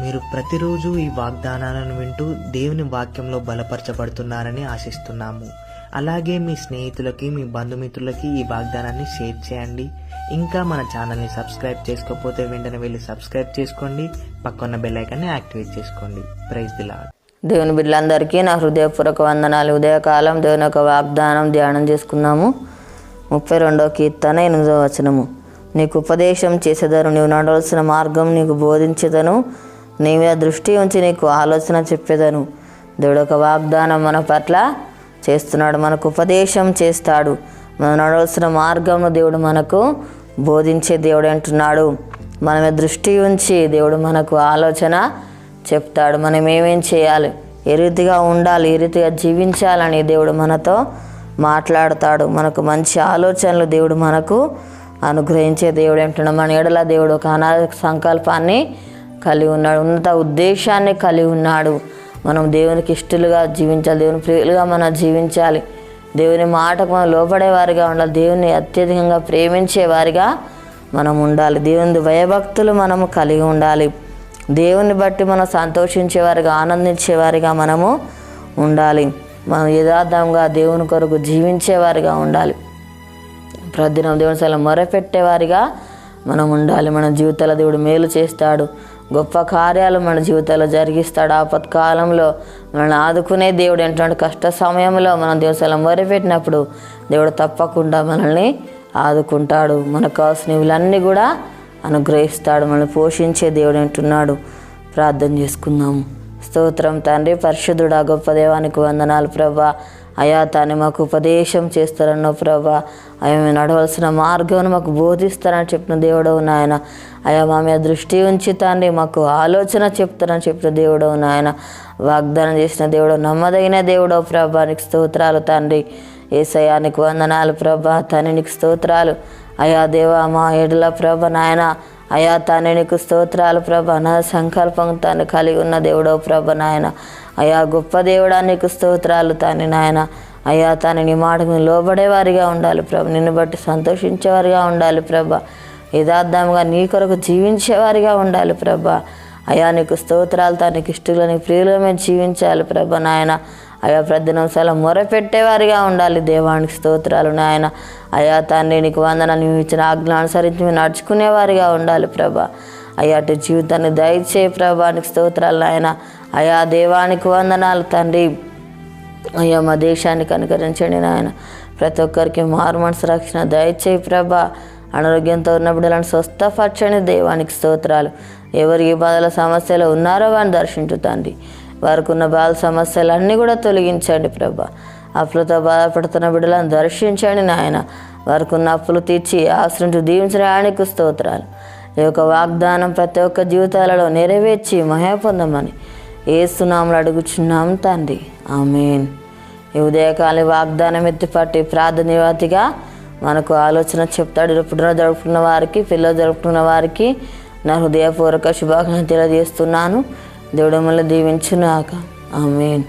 మీరు ప్రతిరోజు ఈ వాగ్దానాలను వింటూ దేవుని వాక్యంలో బలపరచబడుతున్నారని ఆశిస్తున్నాము. అలాగే మీ స్నేహితులకి, మీ బంధుమిత్రులకి ఈ వాగ్దానాన్ని షేర్ చేయండి. ఇంకా మన ఛానల్ని సబ్స్క్రైబ్ చేసుకోకపోతే వెంటనే వెళ్ళి సబ్స్క్రైబ్ చేసుకోండి. పక్కన్న బెల్ ఐకాన్ని యాక్టివేట్ చేసుకోండి. Praise the lord. దేవుని బిడ్డలందరికీ నా హృదయపూర్వక వందనాలు. ఉదయకాలం దేవుని యొక్క వాగ్దానం ధ్యానం చేసుకున్నాము. 32వ కీర్తన 8వ వచనము. నీకు ఉపదేశం చేసేదను, నీవు నడవలసిన మార్గం నీకు బోధించేదను, నీ మీద దృష్టి ఉంచి నీకు ఆలోచన చెప్పేదను. దేవుడు ఒక వాగ్దానం మన పట్ల చేస్తున్నాడు, మనకు ఉపదేశం చేస్తాడు. మనం నడవలసిన మార్గంను దేవుడు మనకు బోధించే దేవుడు అంటున్నాడు. మన మీద దృష్టి ఉంచి దేవుడు మనకు ఆలోచన చెప్తాడు. మనం ఏమేం చేయాలి, ఏ రీతిగా ఉండాలి, ఏ రీతిగా జీవించాలని దేవుడు మనతో మాట్లాడతాడు. మనకు మంచి ఆలోచనలు దేవుడు మనకు అనుగ్రహించే దేవుడు అంటున్నాడు. మన ఎడల దేవుడు ఒక అనాథ సంకల్పాన్ని కలిగి ఉన్నాడు, ఉన్నత ఉద్దేశాన్ని కలిగి ఉన్నాడు. మనం దేవునికి ఇష్టలుగా జీవించాలి, దేవుని ప్రియులుగా మనం జీవించాలి, దేవుని మాటకు మనం లోపడేవారిగా ఉండాలి, దేవుని అత్యధికంగా ప్రేమించేవారిగా మనం ఉండాలి, దేవుని భయభక్తులు మనము కలిగి ఉండాలి, దేవుని బట్టి మనం సంతోషించేవారిగా ఆనందించేవారిగా మనము ఉండాలి, మనం యథార్థంగా దేవుని కొరకు జీవించేవారిగా ఉండాలి, ప్రతిదినం దేవుని సల మొరపెట్టేవారిగా మనం ఉండాలి. మన జీవితాల దేవుడు మేలు చేస్తాడు, గొప్ప కార్యాలు మన జీవితాల్లో జరిగిస్తాడు. ఆపత్కాలంలో మనల్ని ఆదుకునే దేవుడు ఏంటంటే కష్ట సమయంలో మనం దేవుని సల మొరపెట్టినప్పుడు దేవుడు తప్పకుండా మనల్ని ఆదుకుంటాడు. మనకు కావాల్సిన ఇవన్నీ కూడా అనుగ్రహిస్తాడు. మనల్ని పోషించే దేవుడు అంటున్నాడు. ప్రార్థన చేసుకుందాము. స్తోత్రం తండ్రి, పరిశుద్ధుడా, గొప్ప దేవానికి వందనాలు ప్రభా. అయా తాను మాకు ఉపదేశం చేస్తారన్న ప్రభా. అయా మేము నడవలసిన మార్గం మాకు బోధిస్తారని చెప్పిన దేవుడవు నాయన. అయా మా మీద దృష్టి ఉంచి తండ్రి మాకు ఆలోచన చెప్తారని చెప్పిన దేవుడవు నాయన. వాగ్దానం చేసిన దేవుడు, నమ్మదగిన దేవుడవు ప్రభా. నీకు స్తోత్రాలు తండ్రి. యేసయ్యా నీకు వందనాలు ప్రభా. తండ్రి నీకు స్తోత్రాలు. అయా దేవా మా ఎడల ప్రభ నాయన. అయా తానే నీకు స్తోత్రాలు ప్రభ. నా సంకల్పం తాను కలిగి ఉన్న దేవుడవు ప్రభ నాయన. అయా గొప్ప దేవుడా నీకు స్తోత్రాలు తాని నాయన. అయా తాను నీ మాటకు లోబడేవారిగా ఉండాలి ప్రభ. నిన్ను బట్టి సంతోషించేవారిగా ఉండాలి ప్రభ. యథార్థంగా నీ కొరకు జీవించేవారిగా ఉండాలి ప్రభ. అయా నీకు స్తోత్రాలు తానికి ఇష్టంగా నీ ప్రియులుగా మేము జీవించాలి ప్రభ నాయన. అయా ప్రతినిమిషాలు మొరపెట్టేవారిగా ఉండాలి. దేవానికి స్తోత్రాలు నాయన. అయా తండ్రి నీకు వందనాలు. నువ్వు ఇచ్చిన ఆజ్ఞ అనుసరించి మేము నడుచుకునేవారిగా ఉండాలి ప్రభ. అయా అటు జీవితాన్ని దయచేయి ప్రభానికి స్తోత్రాలు నాయన. అయా దేవానికి వందనాలు తండ్రి. అయ్యా మా దేశాన్ని కనుకరించండి నాయన. ప్రతి ఒక్కరికి మారు మనసు రక్షణ దయచేయి ప్రభ. అనారోగ్యంతో ఉన్న బిడ్డలను స్వస్థపరచండి. దేవానికి స్తోత్రాలు. ఎవరు ఏ బాధల సమస్యలు ఉన్నారో వారిని దర్శించు తండ్రి. వారికి ఉన్న బాధ సమస్యలన్నీ కూడా తొలగించండి ప్రభ. అప్పులతో బాధపడుతున్న బిడ్డలను దర్శించండి నాయన. వారికి ఉన్న అప్పులు తీర్చి ఆశ్రయించి దీవించడానికి స్తోత్రాలు. ఈ యొక్క వాగ్దానం ప్రతి ఒక్క జీవితాలలో నెరవేర్చి మహిమ పొందమని యేసు నామములో అడుగుచున్నాం తండ్రి. ఆమేన్. ఈ ఉదయకాల వాగ్దానం ఎత్తిపట్టి ప్రార్థన నివాతిగా మనకు ఆలోచన చెప్తాడు. పుట్టిన జరుపుకున్న వారికి, పిల్లలు జరుపుకున్న వారికి నా హృదయపూర్వక శుభాకాంక్షలు తెలియజేస్తున్నాను. దేవుడు మిమ్మల్ని దీవించుగాక. ఆమేన్.